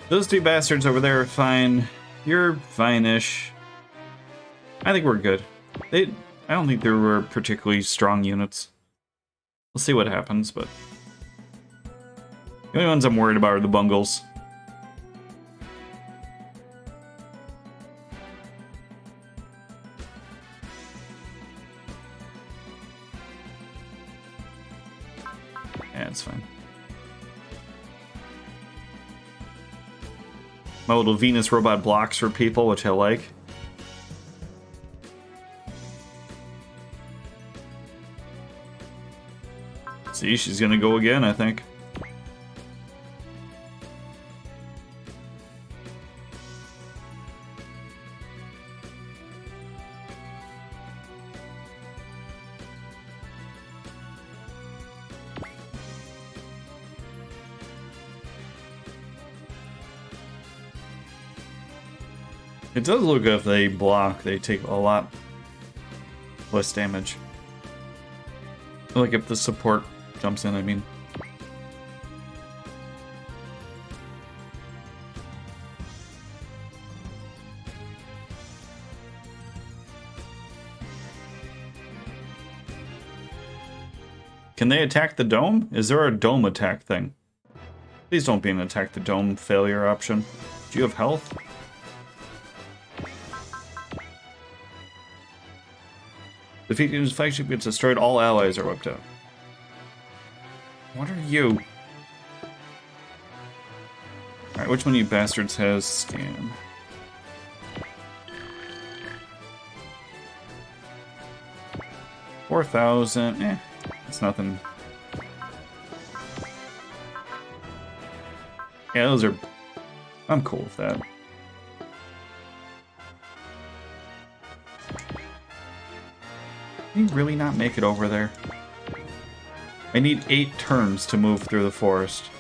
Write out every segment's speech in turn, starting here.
Those two bastards over there are fine. You're fine-ish. I think we're good. I don't think there were particularly strong units. We'll see what happens, but... The only ones I'm worried about are the bungles. Yeah, it's fine. My little Venus robot blocks for people, which I like. See, she's gonna go again, I think. It does look if they block, they take a lot less damage. Like if the support jumps in, I mean. Can they attack the dome? Is there a dome attack thing? Please don't be an attack the dome failure option. Do you have health? Defeating his flagship gets destroyed, all allies are wiped out. What are you? Alright, which one of you bastards has scan? $4,000, it's nothing. Yeah, those are... I'm cool with that. Can you really not make it over there? I need 8 turns to move through the forest.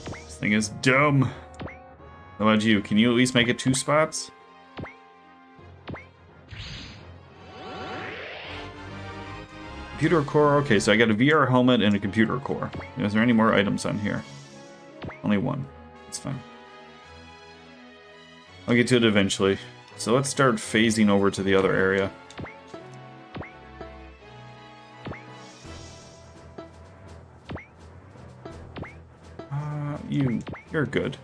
This thing is dumb. How about you? Can you at least make it 2 spots? Computer core. Okay, so I got a VR helmet and a computer core. Is there any more items on here? Only 1. It's fine. I'll get to it eventually. So let's start phasing over to the other area. You're good.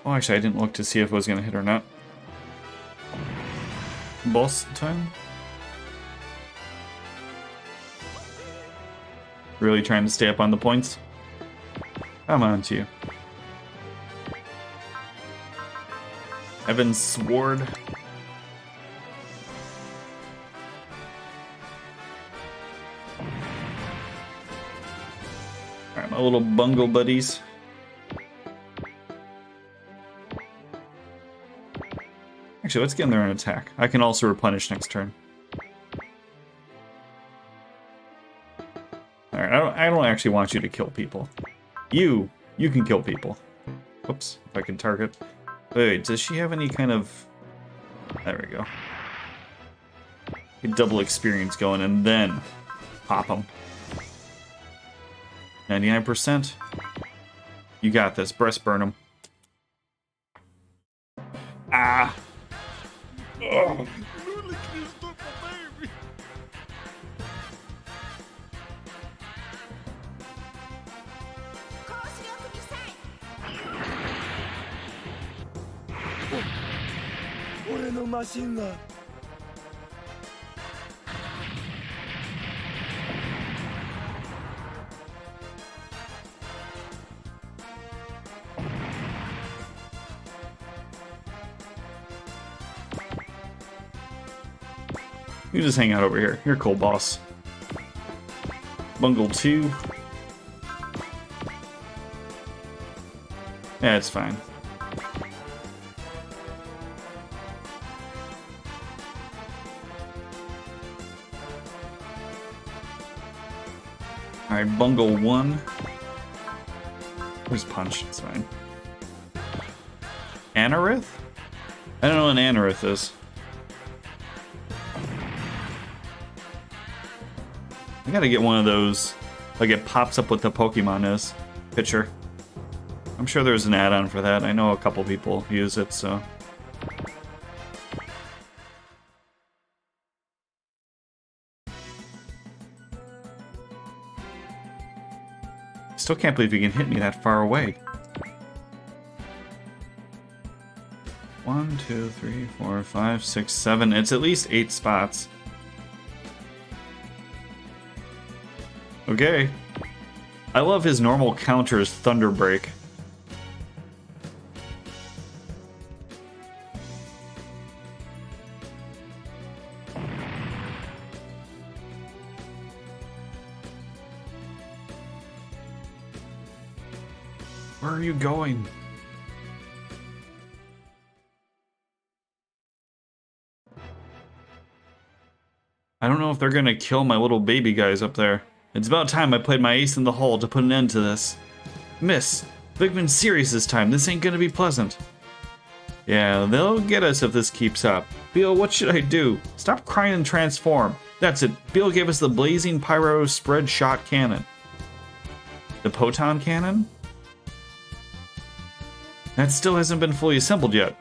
Oh, actually, I didn't look to see if it was going to hit or not. Boss time? Really trying to stay up on the points? Come on to you. Evan's sword. Alright, my little bungle buddies. Actually, let's get in there and attack. I can also replenish next turn. Alright, I don't actually want you to kill people. You can kill people. Whoops, if I can target. Wait, does she have any kind of... There we go. Get double experience going and then pop them. 99%. You got this. Breast burn them. Ah! Oh. You just hang out over here. You're cool, boss. Bungle 2. Yeah, it's fine. Alright, Bungle 1. Where's Punch? It's fine. Anorith? I don't know what an Anorith is. I gotta get one of those, like it pops up what the Pokemon is. Picture. I'm sure there's an add-on for that. I know a couple people use it, so. Still can't believe you can hit me that far away. 1, 2, 3, 4, 5, 6, 7. It's at least 8 spots. Okay. I love his normal counters, Thunder Break. Where are you going? I don't know if they're gonna kill my little baby guys up there. It's about time I played my ace in the hole to put an end to this. Miss, Big Man's serious this time. This ain't gonna be pleasant. Yeah, they'll get us if this keeps up. Beal, what should I do? Stop crying and transform. That's it. Beal gave us the blazing pyro spread shot cannon. The Poton cannon? That still hasn't been fully assembled yet.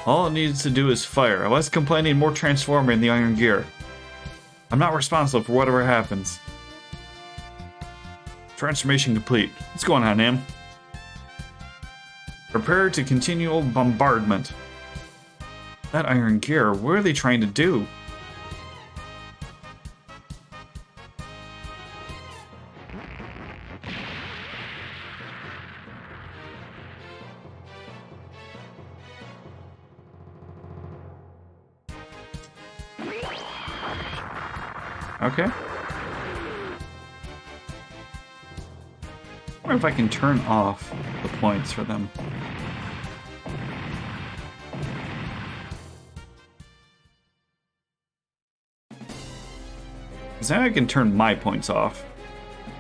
All it needs to do is fire. Less complaining, more transforming the iron gear. I'm not responsible for whatever happens. Transformation complete. What's going on, Am? Prepare to continue bombardment. That iron gear, what are they trying to do? Okay. I wonder if I can turn off the points for them. Because now I can turn my points off.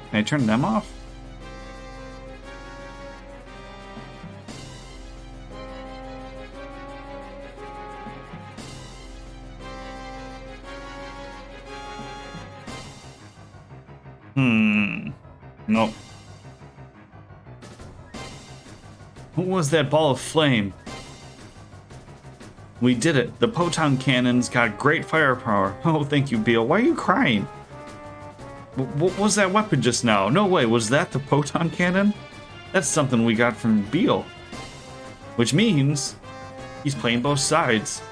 Can I turn them off? Nope. What was that ball of flame? We did it. The Poton cannon's got great firepower. Oh, thank you, Beal. Why are you crying? What was that weapon just now? No way, was that the Poton cannon? That's something we got from Beal. Which means he's playing both sides.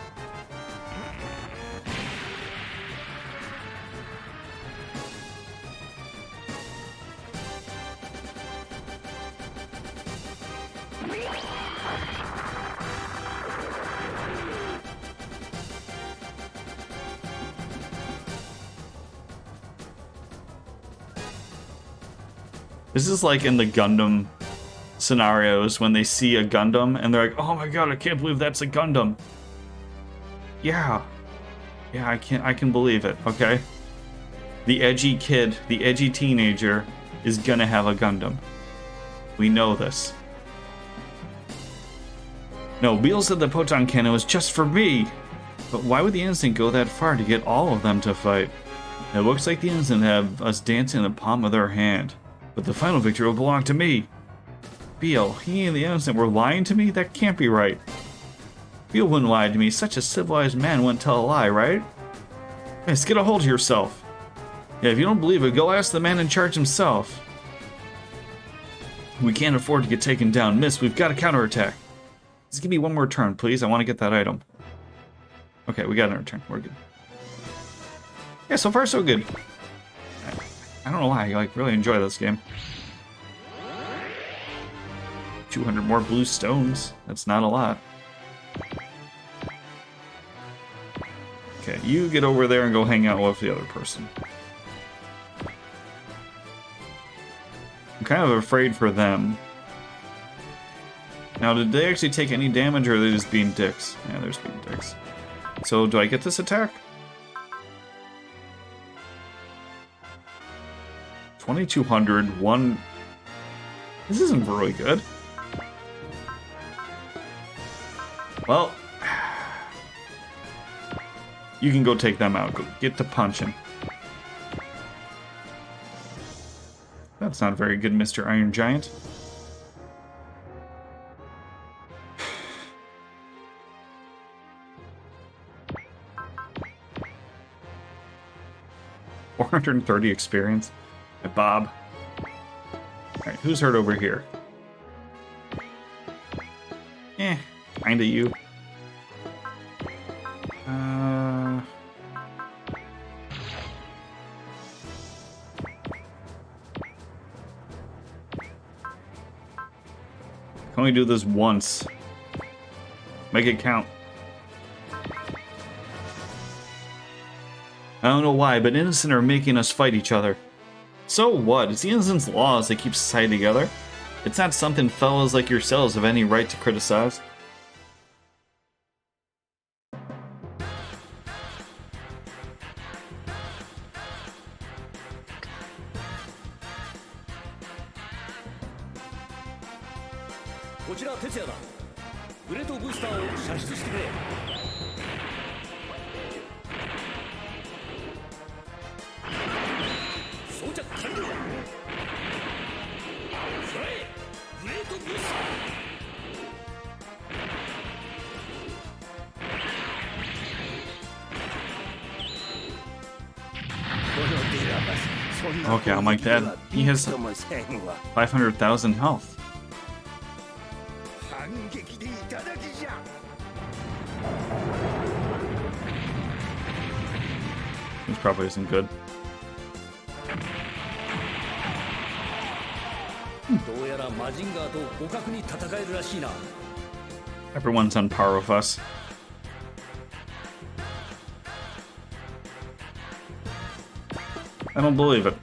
This is like in the Gundam scenarios when they see a Gundam and they're like, oh my god, I can't believe that's a Gundam. Yeah. Yeah, I can believe it, okay? The edgy kid, the edgy teenager is gonna have a Gundam. We know this. No, Beal said the Poton cannon was just for me. But why would the Innocent go that far to get all of them to fight? It looks like the Innocent have us dancing in the palm of their hand. But the final victory will belong to me. Beal, he and the Innocent were lying to me? That can't be right. Beal wouldn't lie to me. Such a civilized man wouldn't tell a lie, right? Yes, get a hold of yourself. Yeah, if you don't believe it, go ask the man in charge himself. We can't afford to get taken down. Miss, we've got a counterattack. Just give me one more turn, please. I want to get that item. Okay, we got another turn. We're good. Yeah, so far so good. I don't know why, I really enjoy this game. 200 more blue stones. That's not a lot. Okay, you get over there and go hang out with the other person. I'm kind of afraid for them. Now, did they actually take any damage, or are they just being dicks? Yeah, they're just being dicks. So, do I get this attack? 2200, This isn't really good. Well, you can go take them out. Go get to punching. That's not very good, Mr. Iron Giant. $430 experience. Hey, Bob. Alright, who's hurt over here? Kinda you. Can we do this once? Make it count. I don't know why, but innocent are making us fight each other. So what? It's the innocent's laws that keep society together. It's not something fellas like yourselves have any right to criticize. Okay, I'm like that. He has 500,000 health. This probably isn't good. Everyone's on par with us. I don't believe it.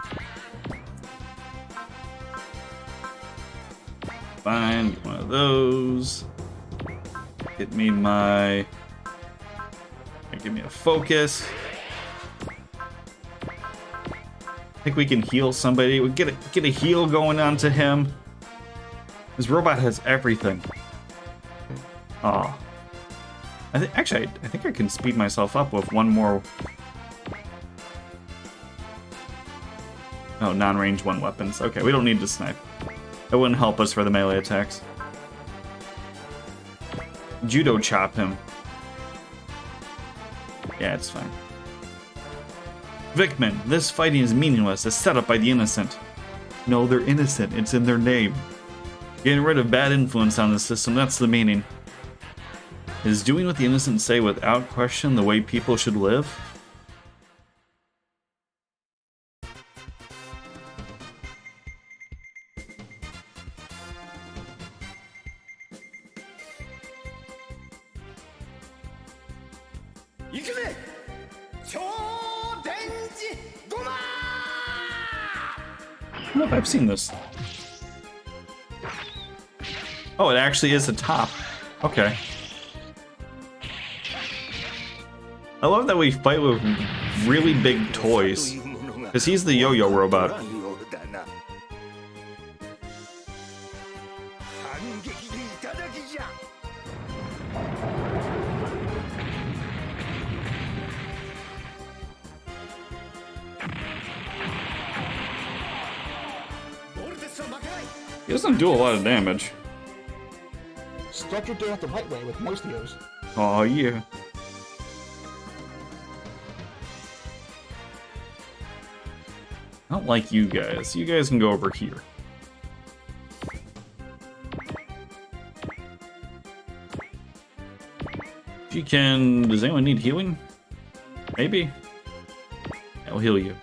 Fine, get one of those. Get me my... Give me a focus. I think we can heal somebody. We get a heal going on to him. This robot has everything. Aw. I think I can speed myself up with one more... Oh, non-range one weapons. Okay, we don't need to snipe. That wouldn't help us for the melee attacks. Judo chop him. Yeah, it's fine. Vickman, this fighting is meaningless. It's set up by the innocent. No, they're innocent. It's in their name. Getting rid of bad influence on the system, that's the meaning. Is doing what the innocent say without question the way people should live? I don't know if I've seen this. Oh, it actually is a top. Okay. I love that we fight with really big toys. Because he's the yo-yo robot. He doesn't do a lot of damage. Start your day out the right way with Moistios. Oh yeah. I don't like you guys. You guys can go over here. She can... Does anyone need healing? Maybe. I'll heal you.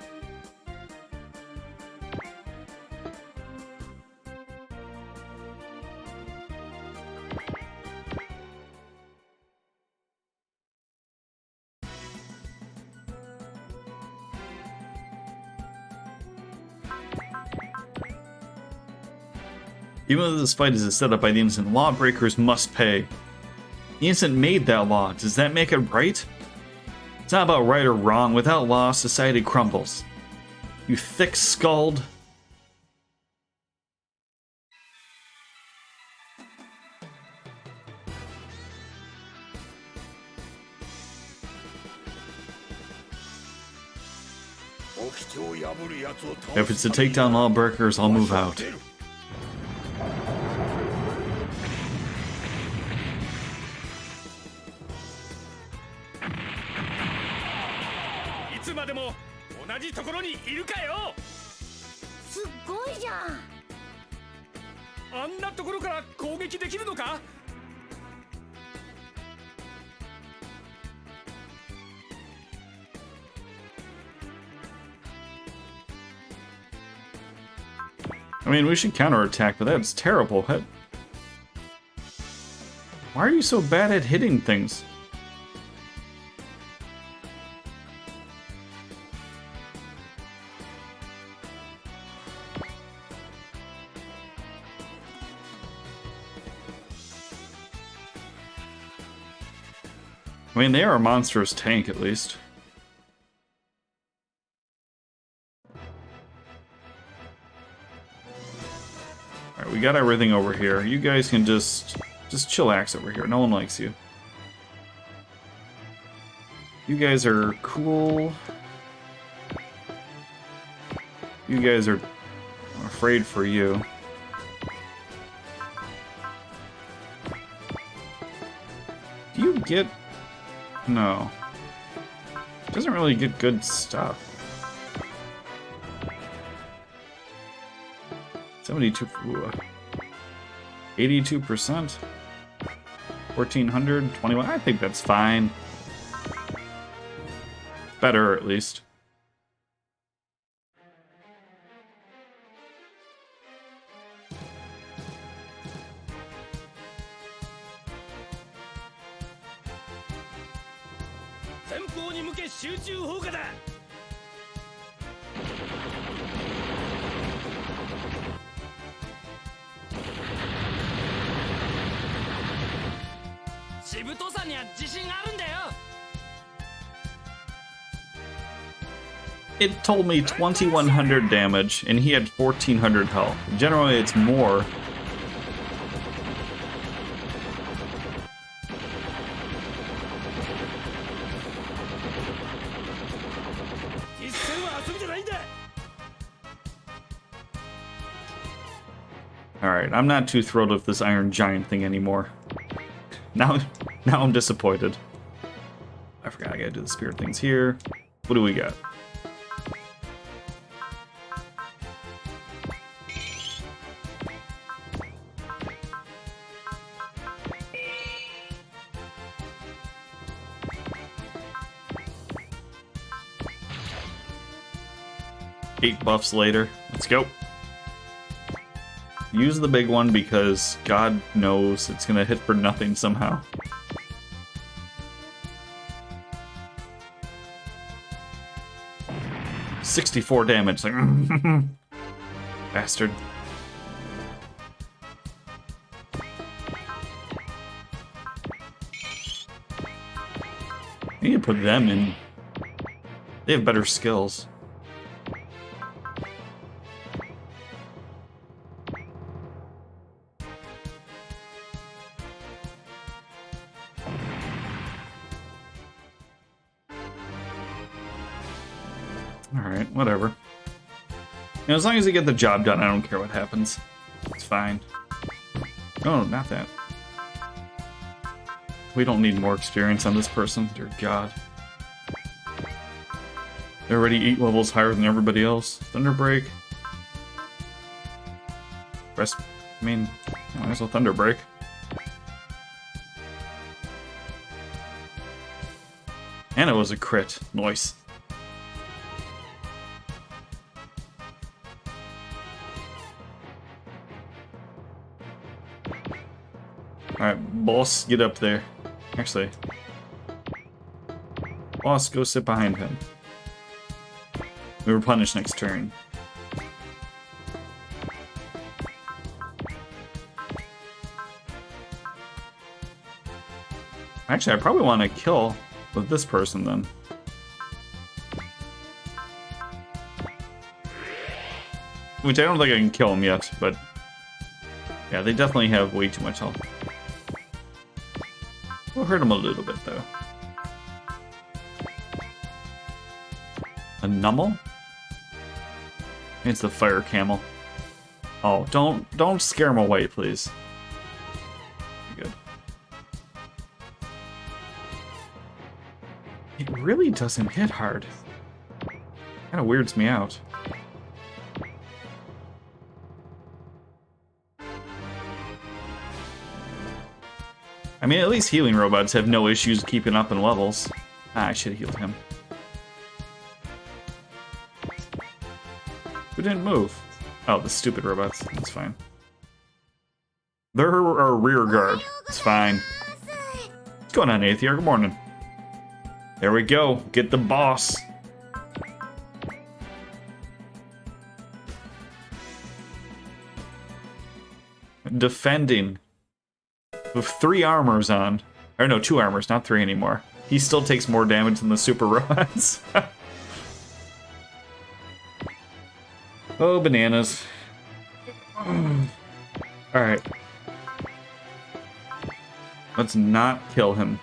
Even though this fight is set up by the innocent, lawbreakers must pay. The innocent made that law. Does that make it right? It's not about right or wrong. Without law, society crumbles. You thick-skulled... If it's to take down lawbreakers, I'll move out. I mean, we should counterattack, but that's terrible. Why are you so bad at hitting things? I mean, they are a monstrous tank, at least. Alright, we got everything over here. You guys can just chillax over here. No one likes you. You guys are cool. You guys are afraid for you. Do you get... No. Doesn't really get good stuff. 72... 82%? 1400? 21? I think that's fine. Better, at least. It told me 2100 damage, and he had 1400 health. Generally, it's more. Alright, I'm not too thrilled with this Iron Giant thing anymore. Now I'm disappointed. I forgot I gotta do the spirit things here. What do we got? Eight buffs later. Let's go. Use the big one because God knows it's gonna hit for nothing somehow. $64 damage, like bastard. I need to put them in. They have better skills. Alright, whatever. You know, as long as they get the job done, I don't care what happens. It's fine. No, not that. We don't need more experience on this person. Dear God. They're already 8 levels higher than everybody else. Thunderbreak. Rest. I mean, might as well Thunderbreak. And it was a crit. Nice. Alright, boss, get up there. Actually, boss, go sit behind him. We replenish next turn. Actually, I probably want to kill with this person then. Which I don't think I can kill him yet, but yeah, they definitely have way too much health. We'll hurt him a little bit, though. A Nummel? It's the fire camel. Oh, don't scare him away, please. Good. It really doesn't hit hard. Kind of weirds me out. I mean, at least healing robots have no issues keeping up in levels. Ah, I should have healed him. Who didn't move? Oh, the stupid robots. That's fine. They're our rear guard. It's fine. What's going on, Aether? Good morning. There we go. Get the boss. Defending. With 3 armors on. Or no, 2 armors, not 3 anymore. He still takes more damage than the super robots. Oh, bananas. Alright. Let's not kill him.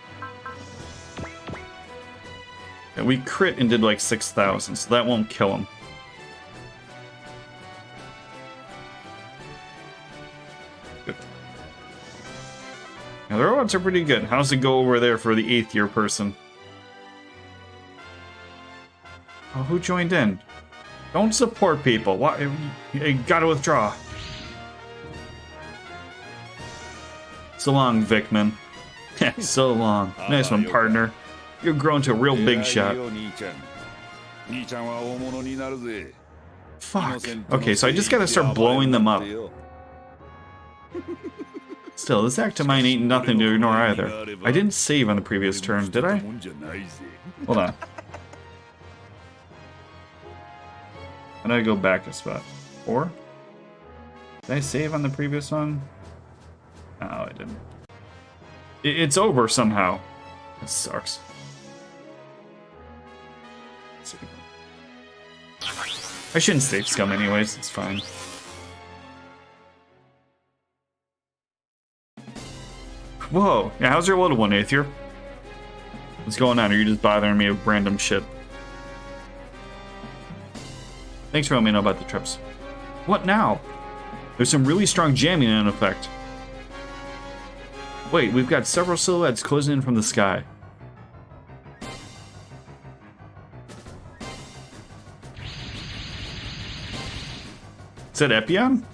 And we crit and did like 6,000, so that won't kill him. Good. Now, the robots are pretty good. How's it go over there for the 8th year person? Oh, who joined in? Don't support people. What? You gotta withdraw. So long, Vickman. So long. Nice one, partner. You've grown to a real big shot. Fuck. Okay, so I just gotta start blowing them up. Still, this Actomine ain't nothing to ignore either. I didn't save on the previous turn, did I? Hold on. How do I go back a spot? 4? Did I save on the previous one? No, I didn't. It's over somehow. That sucks. I shouldn't save scum anyways, it's fine. Whoa, yeah, how's your little one, Aether? What's going on? Are you just bothering me with random shit? Thanks for letting me know about the trips. What now? There's some really strong jamming in effect. Wait, we've got several silhouettes closing in from the sky. Is that Epion?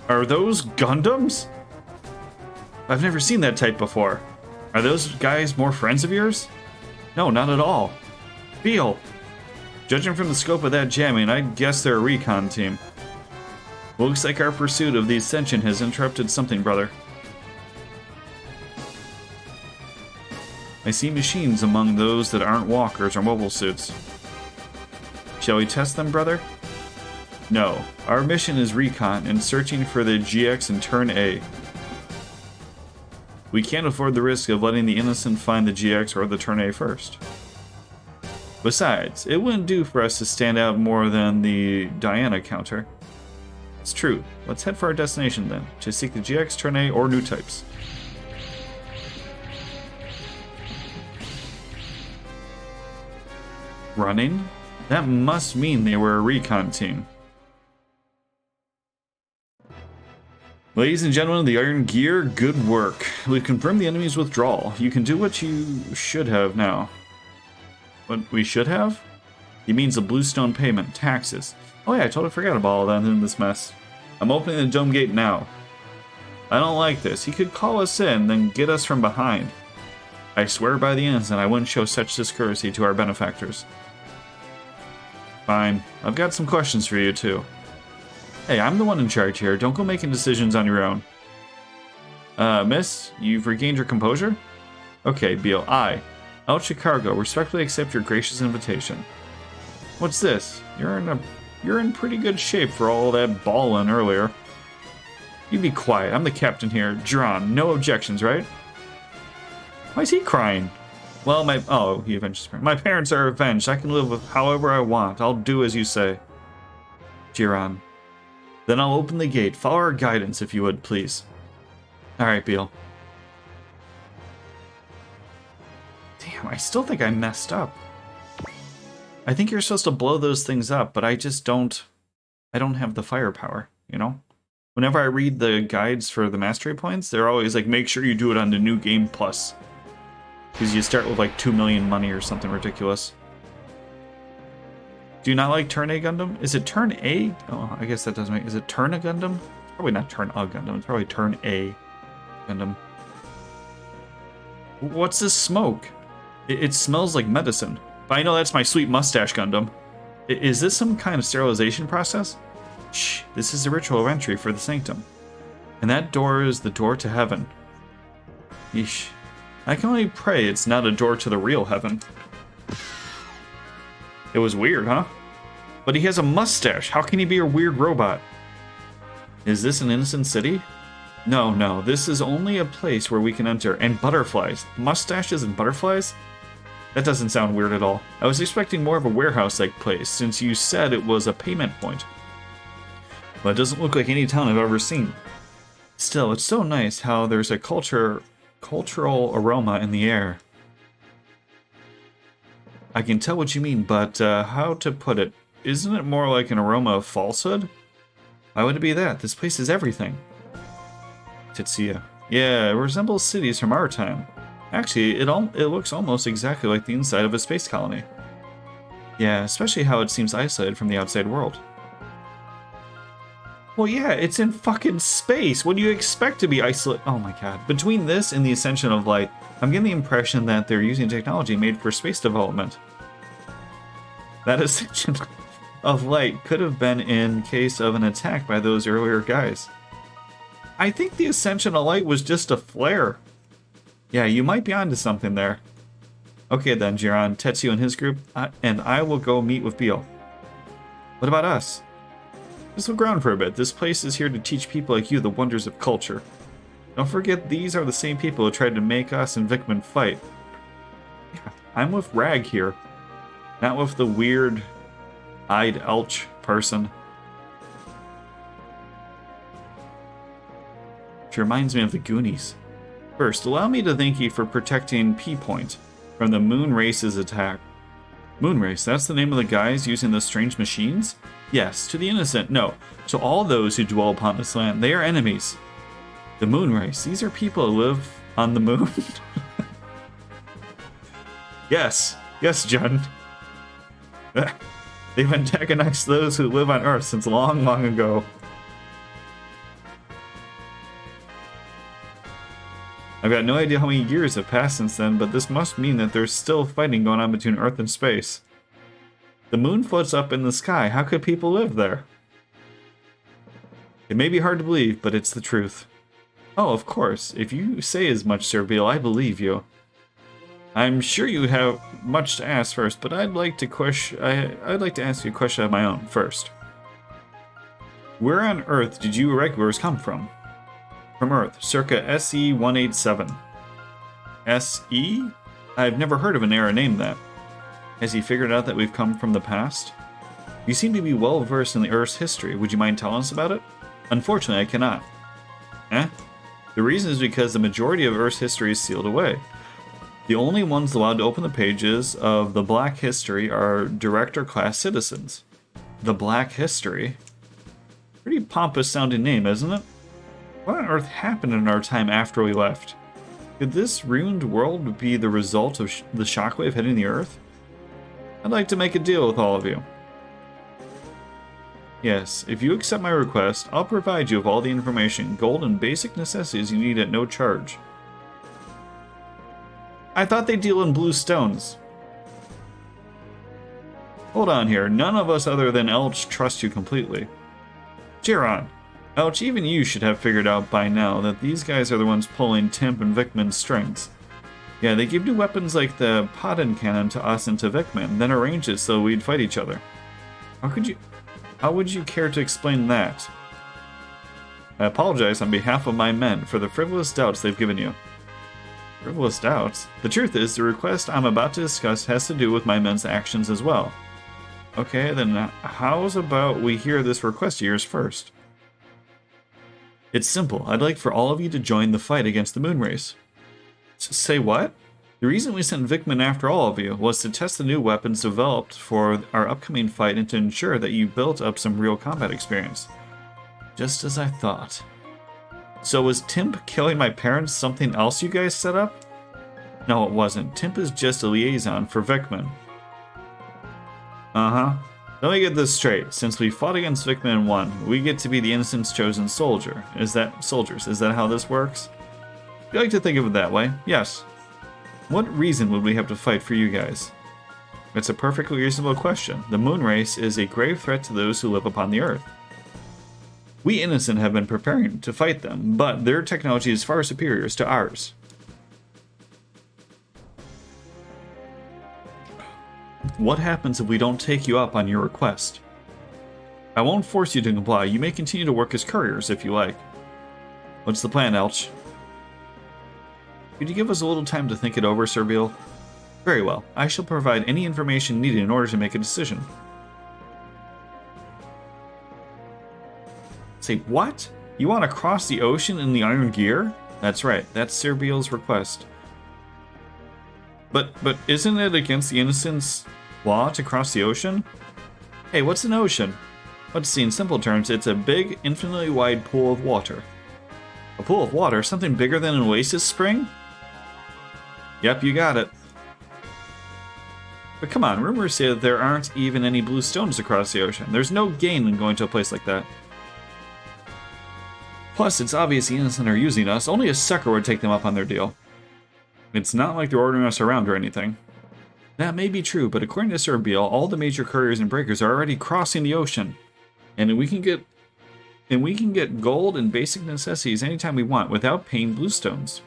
Are those Gundams? I've never seen that type before. Are those guys more friends of yours? No, not at all. Feel. Judging from the scope of that jamming, I'd guess they're a recon team. Looks like our pursuit of the Ascension has interrupted something, brother. I see machines among those that aren't walkers or mobile suits. Shall we test them, brother? No. Our mission is recon and searching for the GX in Turn A. We can't afford the risk of letting the innocent find the GX or the Turn A first. Besides, it wouldn't do for us to stand out more than the Diana counter. It's true. Let's head for our destination then, to seek the GX, Turn A, or new types. Running? That must mean they were a recon team. Ladies and gentlemen of the Iron Gear, good work. We've confirmed the enemy's withdrawal. You can do what you should have now. What we should have? He means a bluestone payment, taxes. Oh yeah, I totally forgot about all that in this mess. I'm opening the dome gate now. I don't like this. He could call us in, then get us from behind. I swear by the innocent I wouldn't show such discourtesy to our benefactors. Fine. I've got some questions for you too. Hey, I'm the one in charge here. Don't go making decisions on your own. Miss, you've regained your composure? Okay, Beal. El Chicago, respectfully accept your gracious invitation. What's this? You're in pretty good shape for all that ballin' earlier. You be quiet. I'm the captain here. Jiran, no objections, right? Why is he crying? Well, he avenged his parents. My parents are avenged. I can live with however I want. I'll do as you say. Jiran. Then I'll open the gate. Follow our guidance, if you would, please. Alright, Beal. Damn, I still think I messed up. I think you're supposed to blow those things up, but I just don't. I don't have the firepower, you know? Whenever I read the guides for the mastery points, they're always like, make sure you do it on the new game plus. Because you start with like 2 million money or something ridiculous. Do you not like Turn A Gundam? Is it Turn A? Oh, I guess that doesn't make... Is it Turn A Gundam? It's probably not Turn A Gundam. It's probably Turn A Gundam. What's this smoke? It smells like medicine. But I know that's my sweet mustache Gundam. Is this some kind of sterilization process? Shh, this is a ritual of entry for the sanctum. And that door is the door to heaven. Yeesh. I can only pray it's not a door to the real heaven. It was weird, huh? But he has a mustache. How can he be a weird robot? Is this an innocent city? No, this is only a place where we can enter. And butterflies. Mustaches and butterflies? That doesn't sound weird at all. I was expecting more of a warehouse-like place, since you said it was a payment point. But it doesn't look like any town I've ever seen. Still, it's so nice how there's a cultural aroma in the air. I can tell what you mean, but how to put it? Isn't it more like an aroma of falsehood? Why would it be that? This place is everything. Tetsuya. Yeah, it resembles cities from our time. Actually, it looks almost exactly like the inside of a space colony. Yeah, especially how it seems isolated from the outside world. Well, yeah, it's in fucking space. What do you expect to be isolated? Oh my god. Between this and the ascension of light, I'm getting the impression that they're using technology made for space development. That ascension of light could have been in case of an attack by those earlier guys. I think the ascension of light was just a flare. Yeah, you might be onto something there. Okay then, Jiran, Tetsuya and his group, and I will go meet with Beal. What about us? Just look around for a bit. This place is here to teach people like you the wonders of culture. Don't forget, these are the same people who tried to make us and Vickman fight. Yeah, I'm with Rag here. Not with the weird-eyed Elch person. Which reminds me of the Goonies. First, allow me to thank you for protecting P-Point from the Moon Race's attack. Moon Race, that's the name of the guys using those strange machines? Yes, to the innocent, no. To all those who dwell upon this land, they are enemies. The Moon Race, these are people who live on the moon? Yes, John. They've antagonized those who live on Earth since long, long ago. I've got no idea how many years have passed since then, but this must mean that there's still fighting going on between Earth and space. The moon floats up in the sky. How could people live there? It may be hard to believe, but it's the truth. Oh, of course. If you say as much, Sir Beale, I believe you. I'm sure you have much to ask first, but I'd like to ask you a question of my own first. Where on Earth did you irregulars come from? From Earth, circa SE-187. SE? I've never heard of an era named that. Has he figured out that we've come from the past? You seem to be well versed in the Earth's history. Would you mind telling us about it? Unfortunately, I cannot. The reason is because the majority of Earth's history is sealed away. The only ones allowed to open the pages of the Black History are Director-class citizens. The Black History? Pretty pompous sounding name, isn't it? What on earth happened in our time after we left? Could this ruined world be the result of the shockwave hitting the Earth? I'd like to make a deal with all of you. Yes, if you accept my request, I'll provide you with all the information, gold, and basic necessities you need at no charge. I thought they deal in blue stones. Hold on here, none of us other than Elch trust you completely. Jiran, Elch, even you should have figured out by now that these guys are the ones pulling Timp and Vickman's strings. Yeah, they give new weapons like the Podden cannon to us and to Vickman, then arrange it so we'd fight each other. How would you care to explain that? I apologize on behalf of my men for the frivolous doubts they've given you. Frivolous doubts? The truth is, the request I'm about to discuss has to do with my men's actions as well. Okay, then how's about we hear this request of yours first? It's simple. I'd like for all of you to join the fight against the Moon Race. Say what? The reason we sent Vickman after all of you was to test the new weapons developed for our upcoming fight and to ensure that you built up some real combat experience. Just as I thought. So was Timp killing my parents something else you guys set up? No, it wasn't. Timp is just a liaison for Vickman. Uh-huh. Let me get this straight. Since we fought against Vickman and won, we get to be the Innocent's chosen soldier. Is that how this works? You like to think of it that way? Yes. What reason would we have to fight for you guys? It's a perfectly reasonable question. The moon race is a grave threat to those who live upon the Earth. We Innocent have been preparing to fight them, but their technology is far superior to ours. What happens if we don't take you up on your request? I won't force you to comply. You may continue to work as couriers if you like. What's the plan, Elch? Could you give us a little time to think it over, Sir Beale? Very well. I shall provide any information needed in order to make a decision. Say, what? You want to cross the ocean in the Iron Gear? That's right. That's Sir Beale's request. But isn't it against the Innocent's law to cross the ocean? Hey, what's an ocean? Let's see, in simple terms, it's a big, infinitely wide pool of water. A pool of water? Something bigger than an oasis spring? Yep, you got it. But come on, rumors say that there aren't even any blue stones across the ocean. There's no gain in going to a place like that. Plus, it's obvious the Innocent are using us. Only a sucker would take them up on their deal. It's not like they're ordering us around or anything. That may be true, but according to Sir Beale, all the major couriers and breakers are already crossing the ocean. And we can get gold and basic necessities anytime we want without paying blue stones.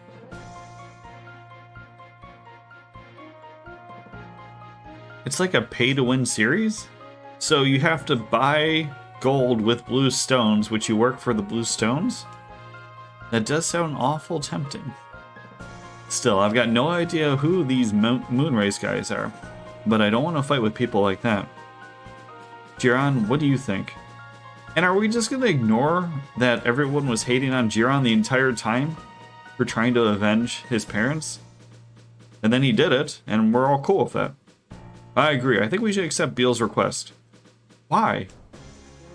It's like a pay-to-win series? So you have to buy gold with blue stones, which you work for the blue stones? That does sound awful tempting. Still, I've got no idea who these Moonrace guys are, but I don't want to fight with people like that. Jiran, what do you think? And are we just going to ignore that everyone was hating on Jiran the entire time for trying to avenge his parents? And then he did it, and we're all cool with that. I agree. I think we should accept Beale's request. Why?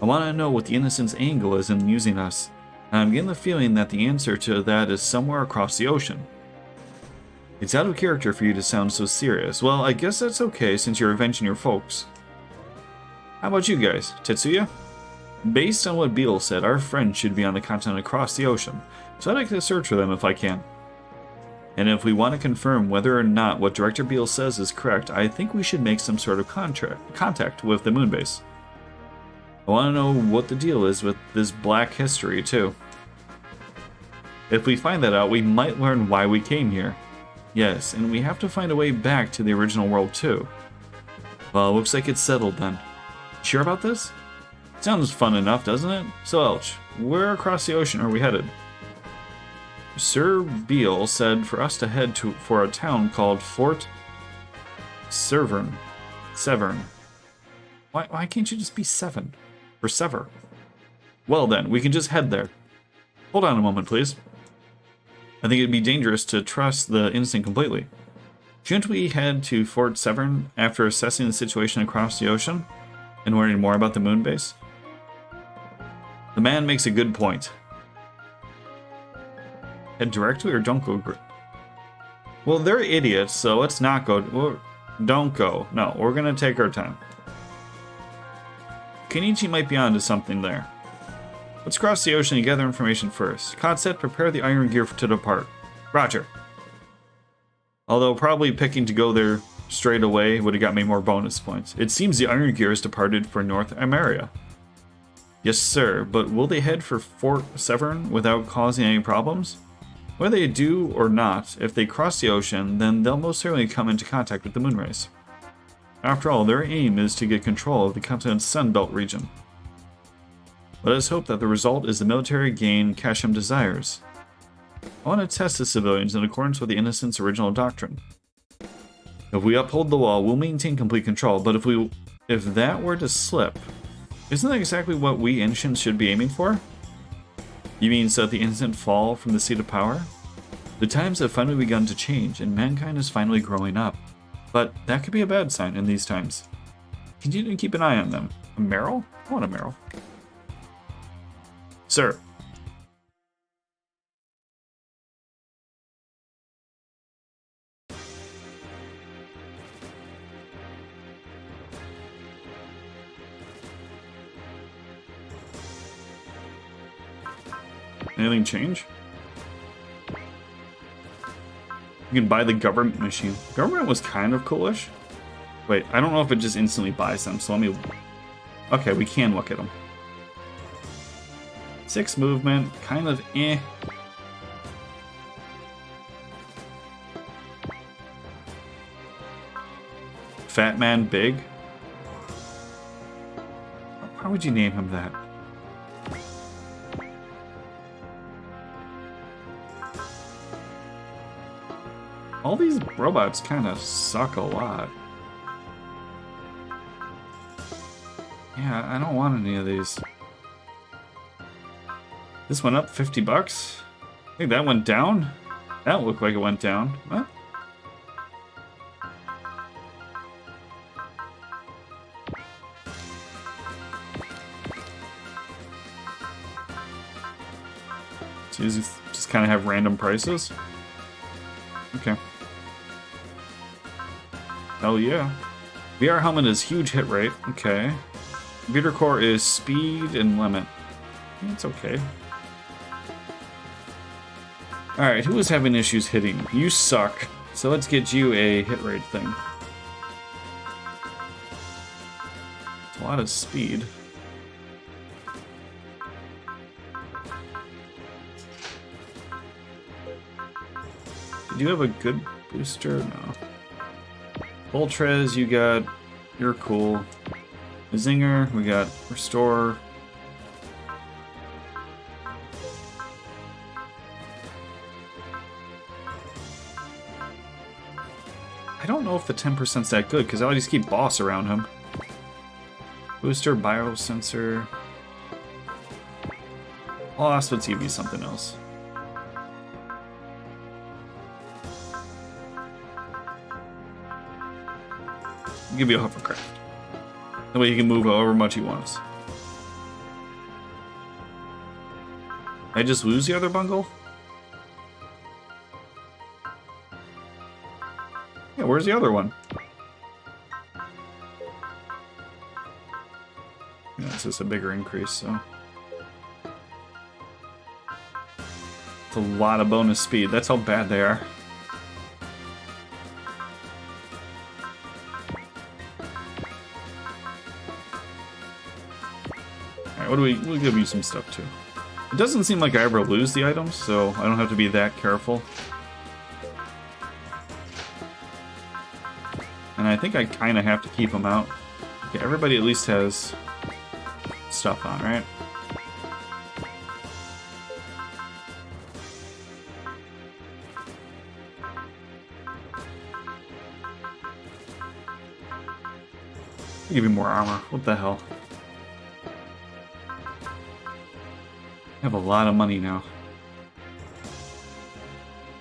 I want to know what the Innocent's angle is in using us, and I'm getting the feeling that the answer to that is somewhere across the ocean. It's out of character for you to sound so serious. Well, I guess that's okay since you're avenging your folks. How about you guys, Tetsuya? Based on what Beale said, our friends should be on the continent across the ocean, so I'd like to search for them if I can. And if we want to confirm whether or not what Director Beale says is correct, I think we should make some sort of contact with the moonbase. I want to know what the deal is with this black history, too. If we find that out, we might learn why we came here. Yes, and we have to find a way back to the original world, too. Well, it looks like it's settled then. Sure about this? Sounds fun enough, doesn't it? So, Elch, where across the ocean are we headed? Sir Beale said for us to head for a town called Fort Severn. Why can't you just be Seven? Or Sever? Well then, we can just head there. Hold on a moment, please. I think it'd be dangerous to trust the Innocent completely. Shouldn't we head to Fort Severn after assessing the situation across the ocean and learning more about the moon base? The man makes a good point. Head directly or don't go? Well, they're idiots, so let's not go. Don't go. No, we're gonna take our time. Kenichi might be onto something there. Let's cross the ocean and gather information first. Concept, prepare the Iron Gear to depart. Roger. Although probably picking to go there straight away would have got me more bonus points. It seems the Iron Gear has departed for North America. Yes, sir, but will they head for Fort Severn without causing any problems? Whether they do or not, if they cross the ocean, then they'll most certainly come into contact with the Moonrace. After all, their aim is to get control of the continent's Sunbelt region. Let us hope that the result is the military gain Kashem desires. I want to test the civilians in accordance with the Innocent's original doctrine. If we uphold the law, we'll maintain complete control, but if that were to slip, isn't that exactly what we Ancients should be aiming for? You mean so that the Innocent fall from the seat of power? The times have finally begun to change, and mankind is finally growing up. But that could be a bad sign in these times. Continue to keep an eye on them. A Meryl? I want a Meryl. Sir. Anything change? You can buy the government machine. Government was kind of coolish. Wait, I don't know if it just instantly buys them, so let me... Okay, we can look at them. 6 movement, kind of eh. Fat Man Big? Why would you name him that? All these robots kind of suck a lot. Yeah, I don't want any of these. This went up 50 bucks? I think that went down? That looked like it went down. What? So you just kind of have random prices? Okay. Hell yeah. VR helmet is huge hit rate. Okay. Computer core is speed and limit. It's okay. Alright, who is having issues hitting? You suck. So let's get you a hit rate thing. It's a lot of speed. Did you have a good booster? No. Voltrez, you got... You're cool. Zinger, we got Restore. I don't know if the 10%'s that good, because I'll just keep boss around him. Booster, biosensor. I'll ask let's give you something else. I'll give you a hovercraft. That way he can move however much he wants. I just lose the other bundle? Yeah, where's the other one? Yeah, it's just a bigger increase, so... It's a lot of bonus speed. That's how bad they are. Alright, what do we... We'll give you some stuff, too. It doesn't seem like I ever lose the items, so I don't have to be that careful. And I think I kind of have to keep them out. Okay, everybody at least has stuff on, right? I'll give you more armor. What the hell? I have a lot of money now.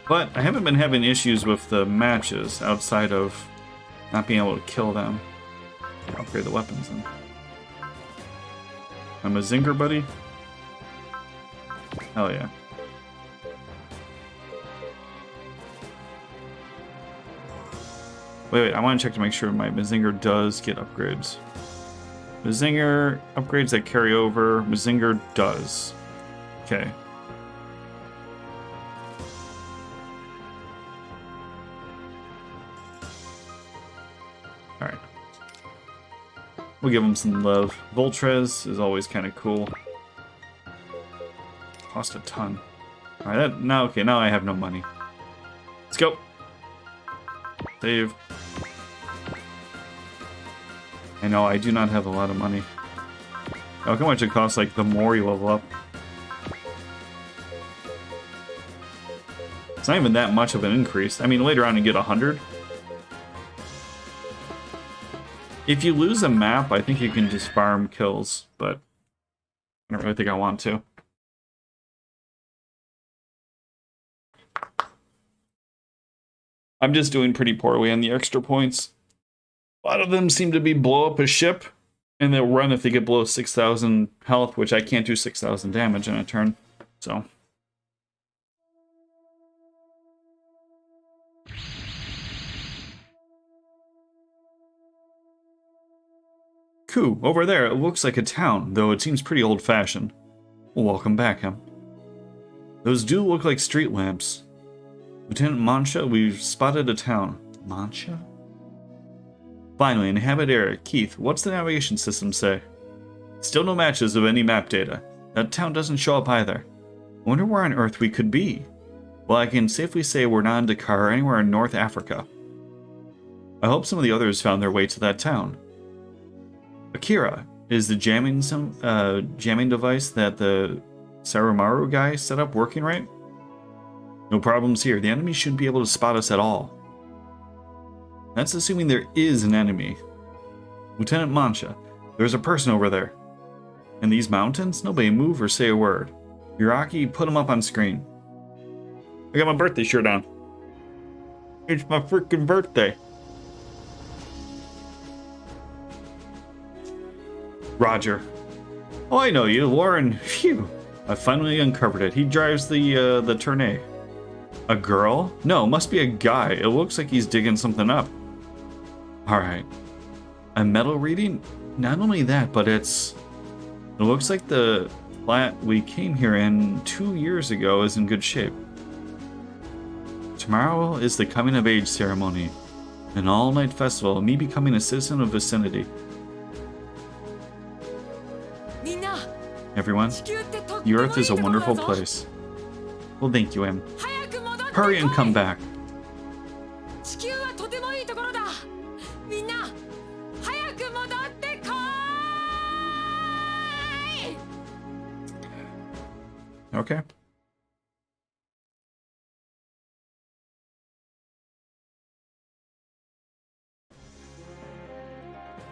But I haven't been having issues with the matches outside of not being able to kill them. Upgrade the weapons then. I'm a Zinger buddy? Hell yeah. Wait, I want to check to make sure my Mazinger does get upgrades. Mazinger upgrades that carry over. Mazinger does. Okay. Alright. We'll give him some love. Voltrez is always kind of cool. Cost a ton. Alright, now okay, now I have no money. Let's go. Save. I know, I do not have a lot of money. Look how much it costs, like, the more you level up. It's not even that much of an increase. I mean, later on you get 100. If you lose a map, I think you can just farm kills, but I don't really think I want to. I'm just doing pretty poorly on the extra points. A lot of them seem to be blow up a ship, and they'll run if they get below 6,000 health, which I can't do 6,000 damage in a turn. So. Cool, over there it looks like a town, though it seems pretty old-fashioned. Well, welcome back, Em. Those do look like street lamps. Lieutenant Mancha, we've spotted a town. Mancha? Finally, inhabit area. Keith, what's the navigation system say? Still no matches of any map data. That town doesn't show up either. I wonder where on Earth we could be. Well, I can safely say we're not in Dakar or anywhere in North Africa. I hope some of the others found their way to that town. Akira, is the jamming device that the Sarumaru guy set up working right? No problems here. The enemy shouldn't be able to spot us at all. That's assuming there is an enemy. Lieutenant Mancha, there's a person over there. In these mountains, nobody move or say a word. Yuraki, put him up on screen. I got my birthday shirt on. It's my freaking birthday. Roger. Oh, I know you, Lauren. Phew. I finally uncovered it. He drives the tourney. A girl? No, must be a guy. It looks like he's digging something up. Alright. A metal reading? Not only that, but it looks like the flat we came here in 2 years ago is in good shape. Tomorrow is the coming of age ceremony. An all-night festival of me becoming a citizen of vicinity. Everyone, the Earth is a wonderful place. Well, thank you, Em. Hurry and come back. Okay.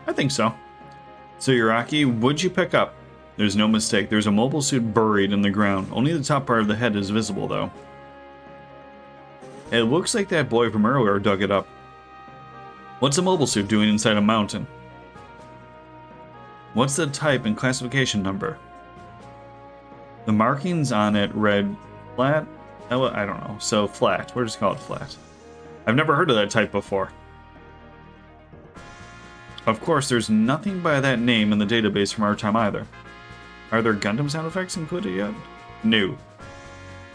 I think so. So, Yuraki, what'd you pick up? There's no mistake. There's a mobile suit buried in the ground. Only the top part of the head is visible, though. It looks like that boy from earlier dug it up. What's a mobile suit doing inside a mountain? What's the type and classification number? The markings on it read flat. I don't know. So flat. We're just call it flat. I've never heard of that type before. Of course, there's nothing by that name in the database from our time either. Are there Gundam sound effects included yet? No.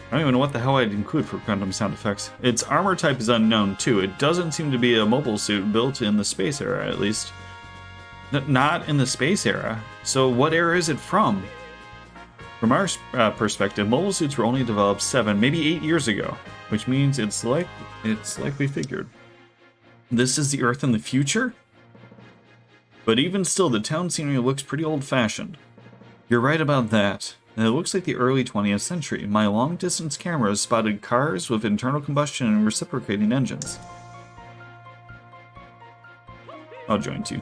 I don't even know what the hell I'd include for Gundam sound effects. Its armor type is unknown, too. It doesn't seem to be a mobile suit built in the space era, at least. Not in the space era. So what era is it from? From our perspective, mobile suits were only developed 7, maybe 8 years ago, which means it's like we figured. This is the Earth in the future? But even still, the town scenery looks pretty old-fashioned. You're right about that. And it looks like the early 20th century. My long-distance cameras spotted cars with internal combustion and reciprocating engines. I'll join too.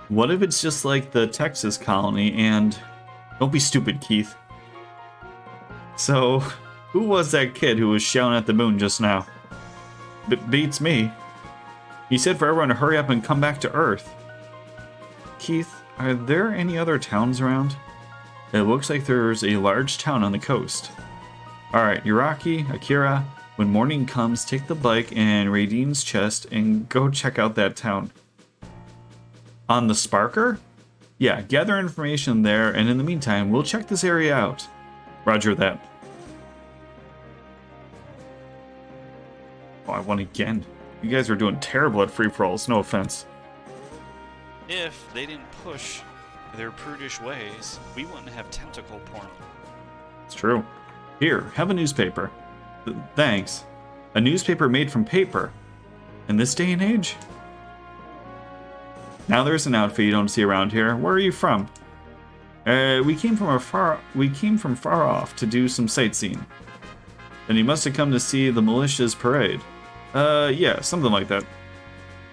What if it's just like the Texas colony and... Don't be stupid, Keith. So, who was that kid who was shouting at the moon just now? Beats me. He said for everyone to hurry up and come back to Earth. Keith, are there any other towns around? It looks like there's a large town on the coast. Alright, Yuraki, Akira, when morning comes, take the bike and Radine's chest and go check out that town. On the Sparker? Yeah, gather information there, and in the meantime, we'll check this area out. Roger that. Oh, I won again. You guys are doing terrible at free-for-alls, no offense. If they didn't push their prudish ways, we wouldn't have tentacle porn. It's true. Here, have a newspaper. Thanks. A newspaper made from paper. In this day and age? Now there's an outfit you don't see around here. Where are you from? We came from far off to do some sightseeing. Then you must have come to see the militia's parade. Yeah, something like that.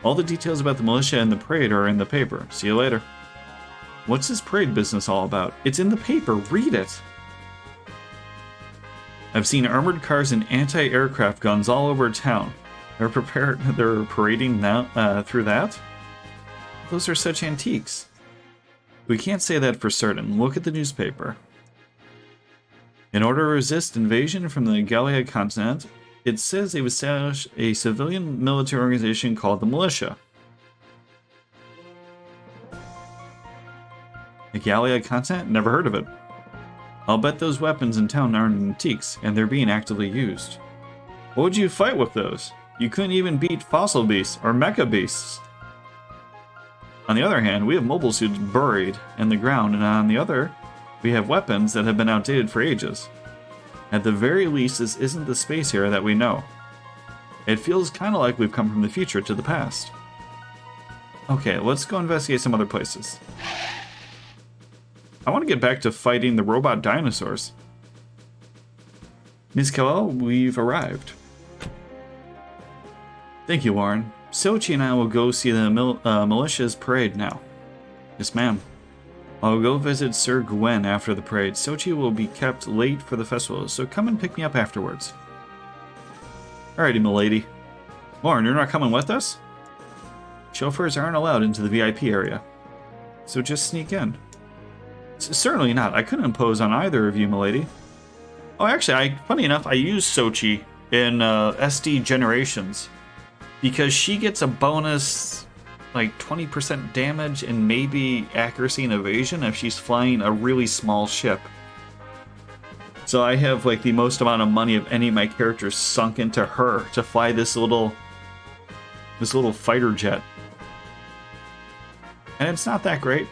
All the details about the militia and the parade are in the paper. See you later. What's this parade business all about? It's in the paper. Read it. I've seen armored cars and anti-aircraft guns all over town. They're parading now through that? Those are such antiques. We can't say that for certain. Look at the newspaper. In order to resist invasion from the Gallia continent, it says they've established a civilian military organization called the Militia. The Gallia continent? Never heard of it. I'll bet those weapons in town aren't antiques, and they're being actively used. What would you fight with those? You couldn't even beat fossil beasts or mecha beasts. On the other hand, we have mobile suits buried in the ground, and on the other, we have weapons that have been outdated for ages. At the very least, this isn't the space era that we know. It feels kind of like we've come from the future to the past. Okay, let's go investigate some other places. I want to get back to fighting the robot dinosaurs. Ms. Kal-El, we've arrived. Thank you, Warren. Sochi and I will go see the militia's parade now. Yes, ma'am. I'll go visit Sir Gwen after the parade. Sochi will be kept late for the festival, so come and pick me up afterwards. Alrighty, milady. Lauren, you're not coming with us? Chauffeurs aren't allowed into the VIP area, so just sneak in. Certainly not. I couldn't impose on either of you, milady. Oh, actually, funny enough, I used Sochi in SD Generations because she gets a bonus, like 20% damage and maybe accuracy and evasion if she's flying a really small ship. So I have like the most amount of money of any of my characters sunk into her to fly this little fighter jet. And it's not that great.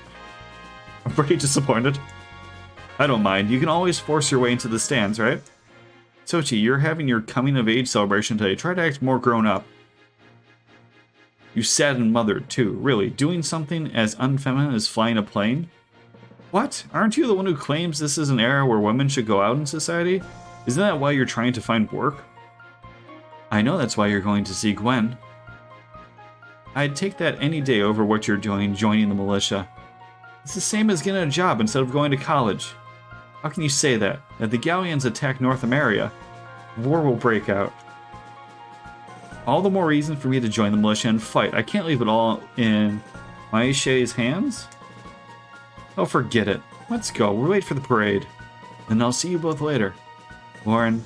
I'm pretty disappointed. I don't mind. You can always force your way into the stands, right? Sochi, you're having your coming-of-age celebration today. Try to act more grown-up. You sad and mothered, too. Really, doing something as unfeminine as flying a plane? What? Aren't you the one who claims this is an era where women should go out in society? Isn't that why you're trying to find work? I know that's why you're going to see Gwen. I'd take that any day over what you're doing, joining the militia. It's the same as getting a job instead of going to college. How can you say that? If the Gallians attack North America, war will break out. All the more reason for me to join the militia and fight. I can't leave it all in Maishe's hands? Oh, forget it. Let's go. We'll wait for the parade. And I'll see you both later. Lauren,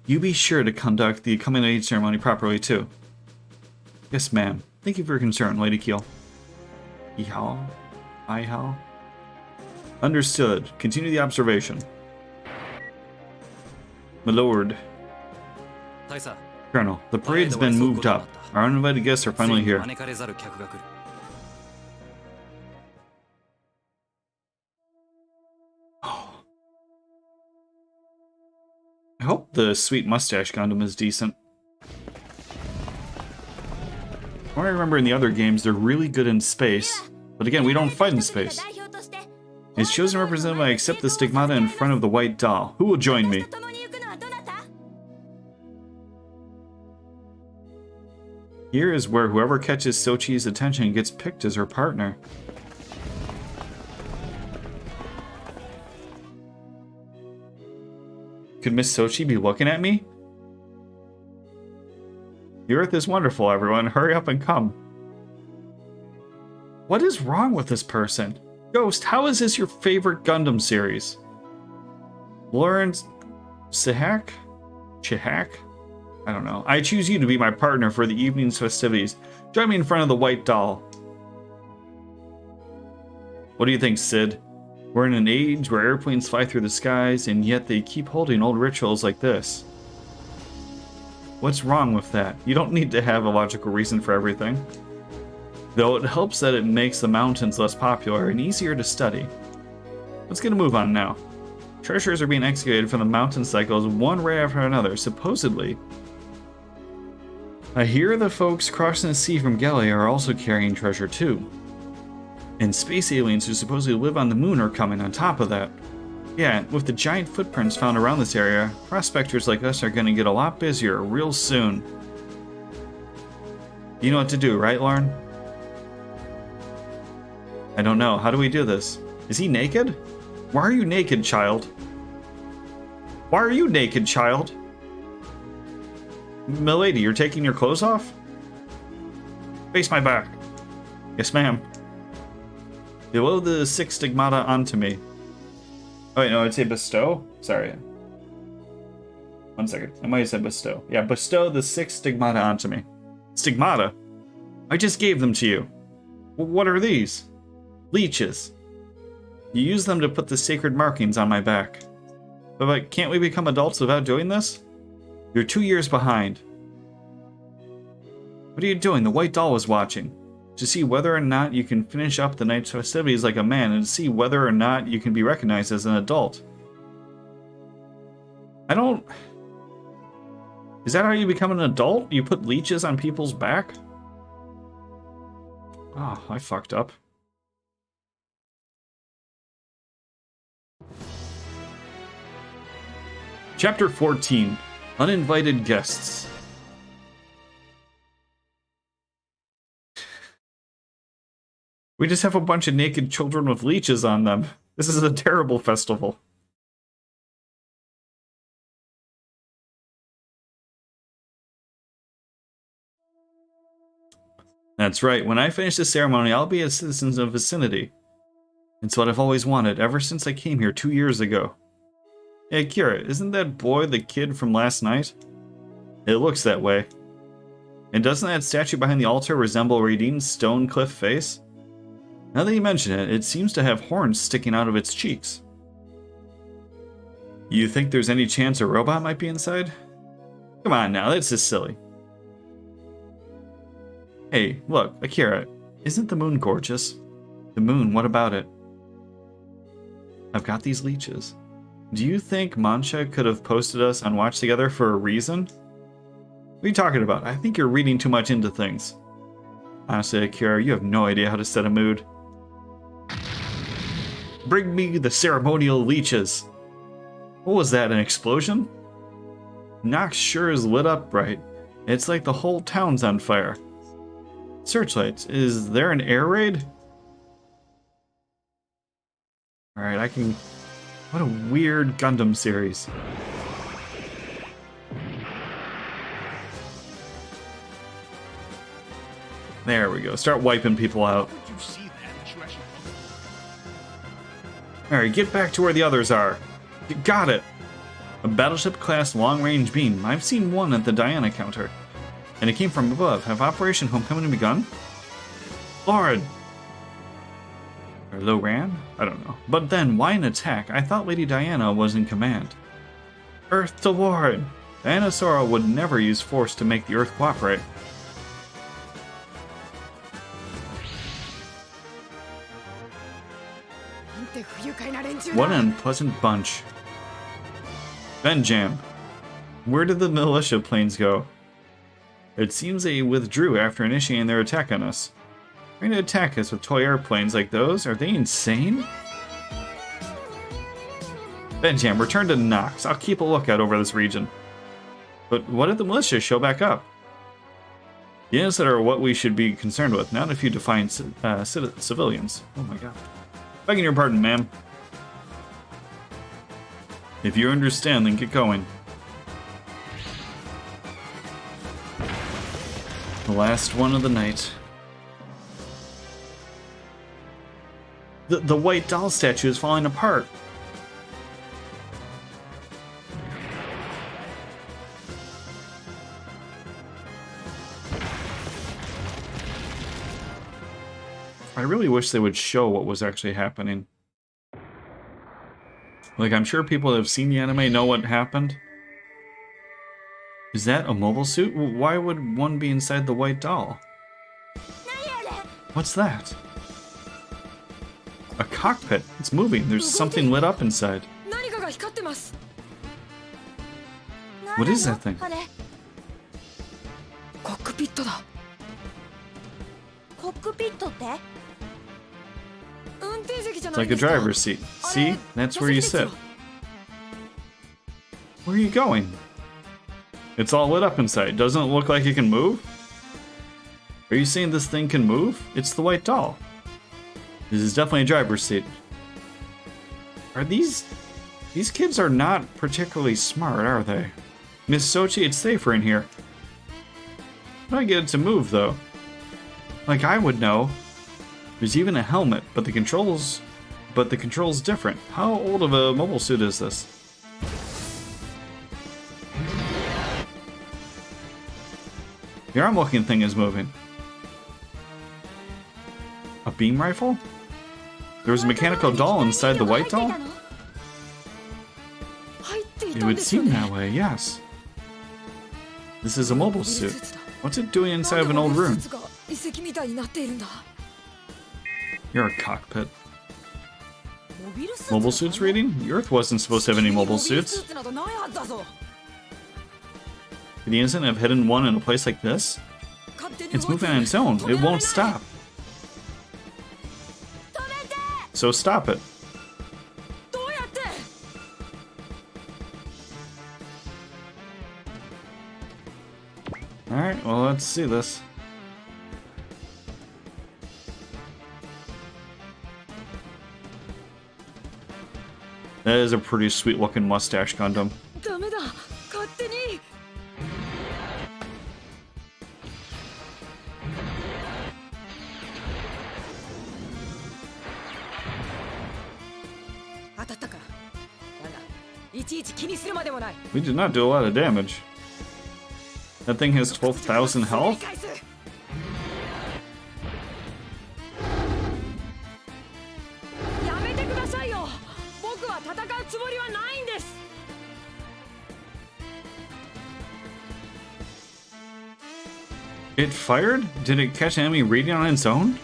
you be sure to conduct the coming-of-age ceremony properly, too. Yes, ma'am. Thank you for your concern, Lady Keel. Ihao? Ihao? Understood. Continue the observation. My lord. Colonel, the parade's been moved up. Our uninvited guests are finally here. I hope the sweet mustache Gundam is decent. From what I remember in the other games, they're really good in space. But again, we don't fight in space. It's chosen representative. I accept the stigmata in front of the white doll. Who will join me? Here is where whoever catches Sochi's attention gets picked as her partner. Could Miss Sochi be looking at me? The Earth is wonderful, everyone. Hurry up and come. What is wrong with this person? Ghost, how is this your favorite Gundam series? Lawrence Chihak? I don't know. I choose you to be my partner for the evening's festivities. Join me in front of the white doll. What do you think, Sid? We're in an age where airplanes fly through the skies, and yet they keep holding old rituals like this. What's wrong with that? You don't need to have a logical reason for everything. Though it helps that it makes the mountains less popular and easier to study. Let's get a move on now. Treasures are being excavated from the mountain cycles one right after another, supposedly. I hear the folks crossing the sea from Gallia are also carrying treasure too. And space aliens who supposedly live on the moon are coming on top of that. Yeah, with the giant footprints found around this area, prospectors like us are gonna get a lot busier real soon. You know what to do, right, Lauren? I don't know. How do we do this? Is he naked? Why are you naked, child? Why are you naked, child? Milady, you're taking your clothes off? Face my back. Yes, ma'am. Below the 6 stigmata onto me. Oh, wait, no, I'd say bestow? Sorry. 1 second. I might have said bestow. Yeah, bestow the 6 stigmata onto me. Stigmata? I just gave them to you. What are these? Leeches. You use them to put the sacred markings on my back. But can't we become adults without doing this? You're 2 years behind. What are you doing? The white doll was watching. To see whether or not you can finish up the night's festivities like a man, and to see whether or not you can be recognized as an adult. I don't... Is that how you become an adult? You put leeches on people's back? Oh, I fucked up. Chapter 14. Uninvited Guests. We just have a bunch of naked children with leeches on them. This is a terrible festival. That's right, when I finish this ceremony, I'll be a citizen of the vicinity. It's what I've always wanted, ever since I came here 2 years ago. Hey, Kira, isn't that boy the kid from last night? It looks that way. And doesn't that statue behind the altar resemble Radine's stone cliff face? Now that you mention it, it seems to have horns sticking out of its cheeks. You think there's any chance a robot might be inside? Come on now, that's just silly. Hey, look, Akira, isn't the moon gorgeous? The moon, what about it? I've got these leeches. Do you think Mancha could have posted us on Watch Together for a reason? What are you talking about? I think you're reading too much into things. Honestly, Akira, you have no idea how to set a mood. Bring me the ceremonial leeches. What was that, an explosion? Nox sure is lit up bright. It's like the whole town's on fire. Searchlights, is there an air raid? Alright, I can... What a weird Gundam series. There we go, start wiping people out. Alright, get back to where the others are. You got it! A battleship-class long-range beam. I've seen one at the Diana counter. And it came from above. Have Operation Homecoming begun? Lord! Or Loran? I don't know. But then, why an attack? I thought Lady Diana was in command. Earth to Lord! Diana Sora would never use force to make the Earth cooperate. What an unpleasant bunch. Benjam. Where did the militia planes go? It seems they withdrew after initiating their attack on us. Trying to attack us with toy airplanes like those? Are they insane? Benjam, return to Nox. I'll keep a lookout over this region. But what did the militia show back up? The innocent are what we should be concerned with, not a few defiant civilians. Oh my god. Begging your pardon, ma'am. If you understand, then get going. The last one of the night. The white doll statue is falling apart. I really wish they would show what was actually happening. Like, I'm sure people that have seen the anime know what happened. Is that a mobile suit? Why would one be inside the white doll? What's that? A cockpit. It's moving. There's something lit up inside. What is that thing? It's like a driver's seat. See? That's where you sit. Where are you going? It's all lit up inside. Doesn't it look like it can move? Are you saying this thing can move? It's the white doll. This is definitely a driver's seat. Are these These kids are not particularly smart, are they? Miss Sochi, it's safer in here. How do I get it to move, though? Like I would know. There's even a helmet, but the controls different. How old of a mobile suit is this? The arm-looking thing is moving. A beam rifle? There was a mechanical doll inside the white doll? It would seem that way, yes. This is a mobile suit. What's it doing inside of an old room? You're a cockpit. Mobile suits reading? The Earth wasn't supposed to have any mobile suits. Could the incident have hidden one in a place like this? It's moving on its own. It won't stop. So stop it. Alright, well, let's see this. That is a pretty sweet looking mustache Gundam. We did not do a lot of damage. That thing has 12,000 health? It fired? Did it catch an enemy reading on its own?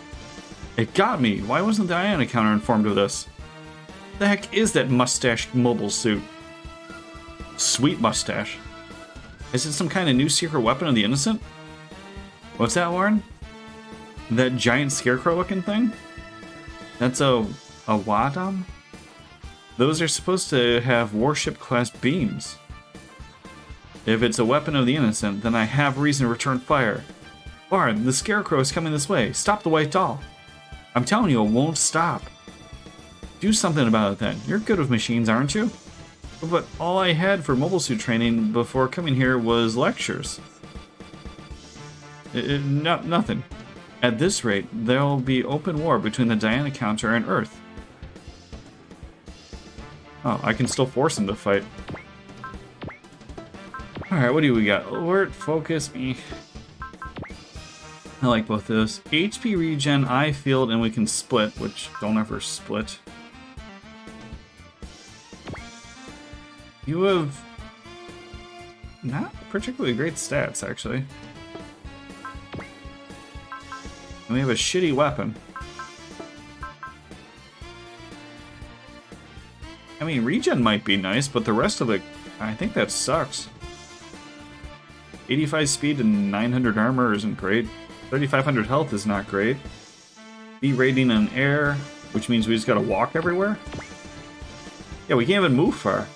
It got me. Why wasn't the Iona counter informed of this? The heck is that mustache mobile suit? Sweet mustache. Is it some kind of new secret weapon of the innocent? What's that, Lauren? That giant scarecrow looking thing? That's a Wadam? Those are supposed to have warship class beams. If it's a weapon of the innocent, then I have reason to return fire. Lauren, the scarecrow is coming this way. Stop the white doll. I'm telling you, it won't stop. Do something about it then. You're good with machines, aren't you? But all I had for mobile suit training before coming here was lectures. Nothing. At this rate, there'll be open war between the Diana counter and Earth. Oh, I can still force him to fight. Alright, what do we got? Alert, focus, me. I like both of those. HP regen, eye field, and we can split, which don't ever split. You have not particularly great stats, actually. And we have a shitty weapon. I mean, regen might be nice, but the rest of it, I think that sucks. 85 speed and 900 armor isn't great. 3,500 health is not great. B rating on air, which means we just gotta walk everywhere. Yeah, we can't even move far.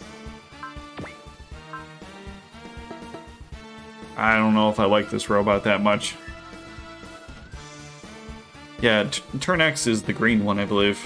I don't know if I like this robot that much. Yeah, turn X is the green one, I believe.